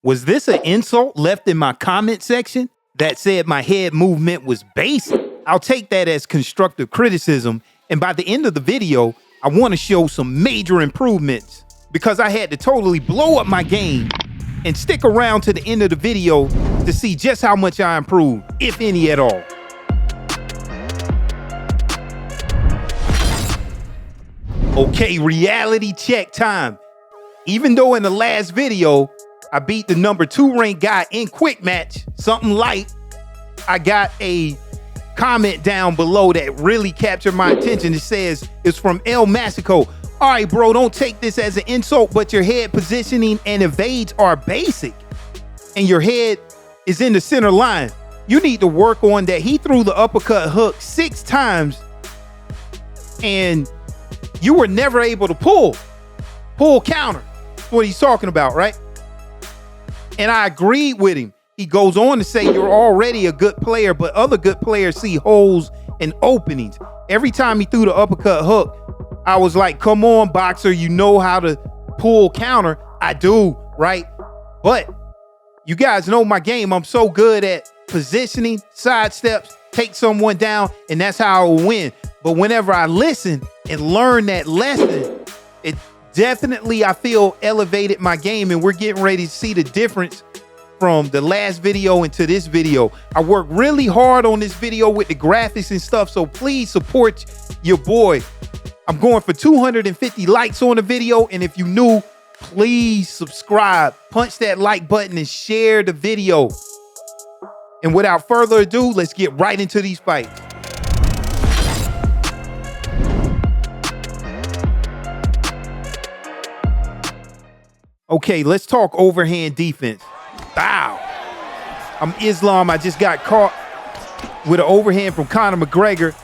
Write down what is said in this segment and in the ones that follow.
Was this an insult left in my comment section that said my head movement was basic? I'll take that as constructive criticism, and by the end of the video, I want to show some major improvements because I had to totally blow up my game. And stick around to the end of the video to see just how much I improved, if any at all. Okay, reality check time. Even though in the last video, I beat the number 2 ranked guy in quick match, something light, I got a comment down below that really captured my attention. It says, it's from El Massico. All right, bro, don't take this as an insult, but your head positioning and evades are basic. And your head is in the center line. You need to work on that. He threw the uppercut hook 6 times and you were never able to pull counter. That's what he's talking about, right? And I agreed with him. He goes on to say you're already a good player, but other good players see holes and openings. Every time he threw the uppercut hook, I was like, come on, boxer, you know how to pull counter. I do, right? But you guys know my game. I'm so good at positioning, sidesteps, take someone down, and that's how I will win. But whenever I listen and learn that lesson, it definitely, I feel, elevated my game, and we're getting ready to see the difference from the last video into this video. I worked really hard on this video with the graphics and stuff, so please support your boy. I'm going for 250 likes on the video, and if you're new, please subscribe, punch that like button, and share the video. And without further ado, let's get right into these fights. Okay, let's talk overhand defense. Wow. I'm Islam. I just got caught with an overhand from Conor McGregor.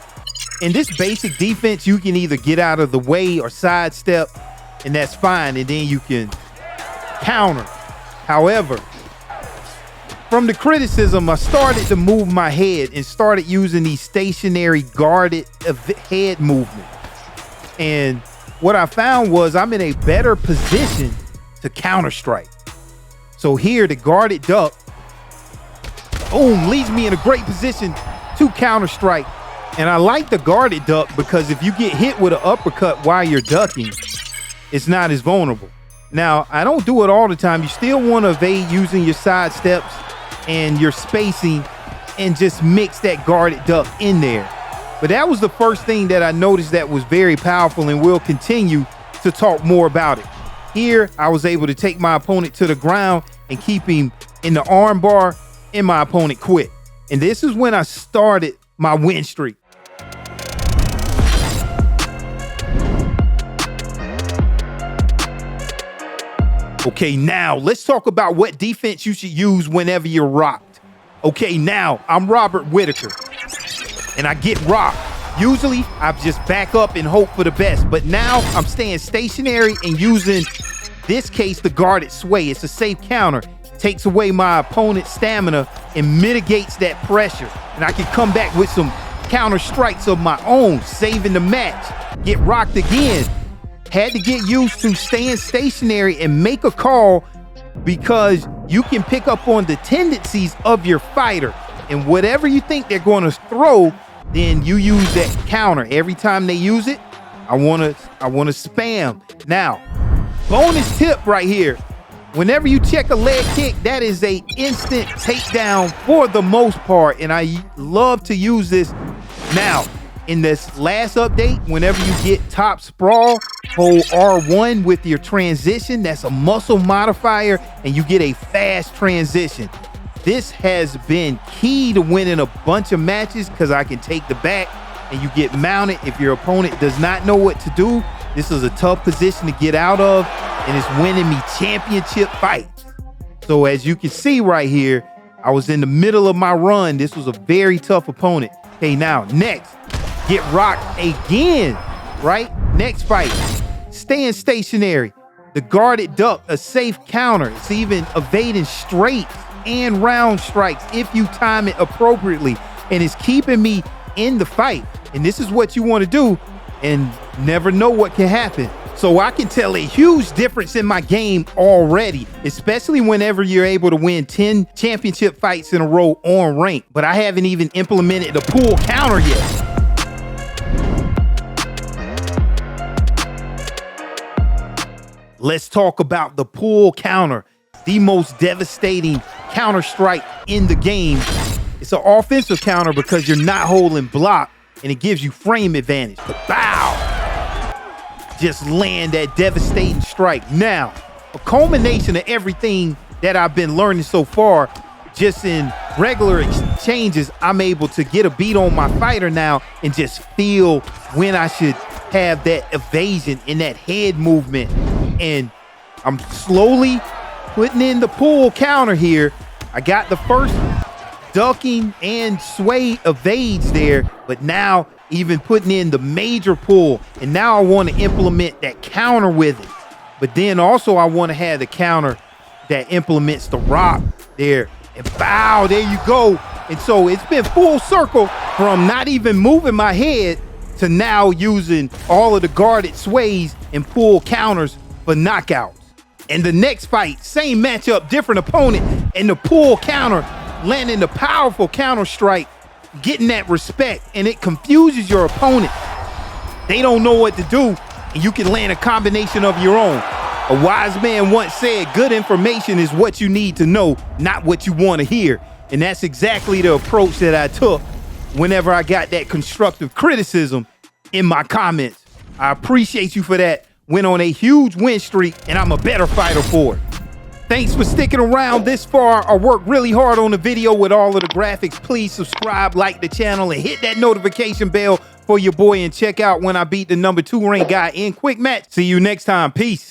In this basic defense, you can either get out of the way or sidestep, and that's fine, and then you can counter. However, from the criticism, I started to move my head and started using these stationary guarded head movement. And what I found was I'm in a better position to counter strike. So here, the guarded duck, boom, leaves me in a great position to counter strike. And I like the guarded duck because if you get hit with an uppercut while you're ducking, it's not as vulnerable. Now, I don't do it all the time. You still want to evade using your side steps and your spacing and just mix that guarded duck in there. But that was the first thing that I noticed that was very powerful, and we'll continue to talk more about it. Here, I was able to take my opponent to the ground and keep him in the arm bar, and my opponent quit. And this is when I started my win streak. Okay, now let's talk about what defense you should use whenever you're rocked. Okay, now I'm Robert Whitaker and I get rocked. Usually I just back up and hope for the best, but now I'm staying stationary and using, this case, the guarded sway. It's a safe counter. Takes away my opponent's stamina and mitigates that pressure. And I can come back with some counter strikes of my own, saving the match. Get rocked again. Had to get used to staying stationary and make a call because you can pick up on the tendencies of your fighter. And whatever you think they're going to throw, then you use that counter. Every time they use it, I want to spam. Now, bonus tip right here. Whenever you check a leg kick, that is an instant takedown for the most part. And I love to use this. Now, in this last update, whenever you get top sprawl, hold R1 with your transition. That's a muscle modifier, and you get a fast transition. This has been key to winning a bunch of matches because I can take the back and you get mounted. If your opponent does not know what to do, this is a tough position to get out of, and it's winning me championship fights. So as you can see right here, I was in the middle of my run. This was a very tough opponent. Okay, now next, get rocked again, right? Next fight, staying stationary. The guarded duck, a safe counter. It's even evading straight and round strikes if you time it appropriately, and it's keeping me in the fight. And this is what you want to do, and never know what can happen. So I can tell a huge difference in my game already, especially whenever you're able to win 10 championship fights in a row on rank. But I haven't even implemented the pull counter yet. Let's talk about the pull counter, the most devastating counter strike in the game. It's an offensive counter because you're not holding block and it gives you frame advantage. But bow! Just land that devastating strike. Now, a culmination of everything that I've been learning so far, just in regular exchanges, I'm able to get a beat on my fighter now and just feel when I should have that evasion and that head movement. And I'm slowly putting in the pull counter here. I got the first ducking and sway evades there, but now even putting in the major pull, and now I want to implement that counter with it. But then also I want to have the counter that implements the rock there, and bow, there you go. And so it's been full circle from not even moving my head to now using all of the guarded sways and pull counters for knockouts. And the next fight, same matchup, different opponent, and the pull counter, landing the powerful counter strike, getting that respect, and it confuses your opponent. They don't know what to do, and you can land a combination of your own. A wise man once said, good information is what you need to know, not what you want to hear. And that's exactly the approach that I took whenever I got that constructive criticism in my comments. I appreciate you for that. Went on a huge win streak, and I'm a better fighter for it. Thanks for sticking around this far. I worked really hard on the video with all of the graphics. Please subscribe, like the channel, and hit that notification bell for your boy, and check out when I beat the #2 ranked guy in quick match. See you next time. Peace.